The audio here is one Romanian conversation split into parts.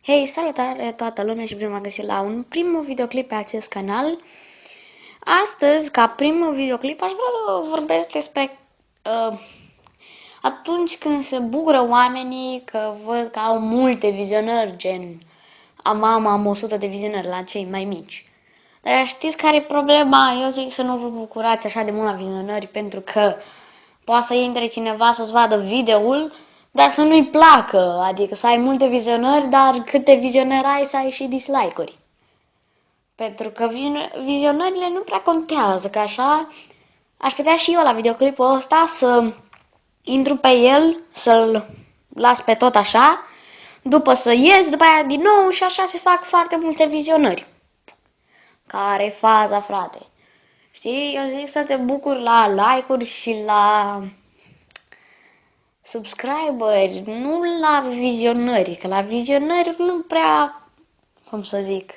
Hei, salutare toată lumea și bine am găsit la un prim videoclip pe acest canal. Astăzi, ca prim videoclip, aș vrea să vorbesc despre atunci când se bucură oamenii că văd că au multe vizionări, gen am 100 de vizionări la cei mai mici. Dar știți care e problema? Eu zic să nu vă bucurați așa de mult la vizionări, pentru că poate să intre cineva să-ți vadă videoul, dar să nu-i placă, adică să ai multe vizionări, dar câte vizionări ai să ai și dislike-uri. Pentru că vizionările nu prea contează, că așa aș putea și eu la videoclipul ăsta să intru pe el, să-l las pe tot așa, după să ies, după aia din nou și așa se fac foarte multe vizionări. Care e faza, frate? Știi, eu zic să te bucuri la like-uri și la subscriberi, nu la vizionări, că la vizionări nu prea, cum să zic,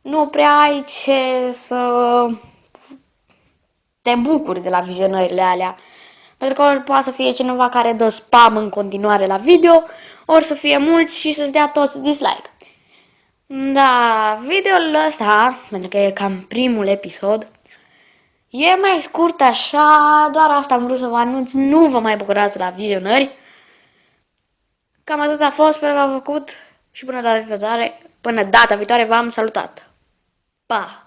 nu prea ai ce să te bucuri de la vizionările alea. Pentru că ori poate să fie cineva care dă spam în continuare la video, ori să fie mulți și să-ți dea toți dislike. Da, videoul ăsta, pentru că e cam primul episod, e mai scurt așa, doar asta am vrut să vă anunț, nu vă mai bucurați la vizionări. Cam atât a fost, sper că v-a făcut și până data viitoare v-am salutat. Pa!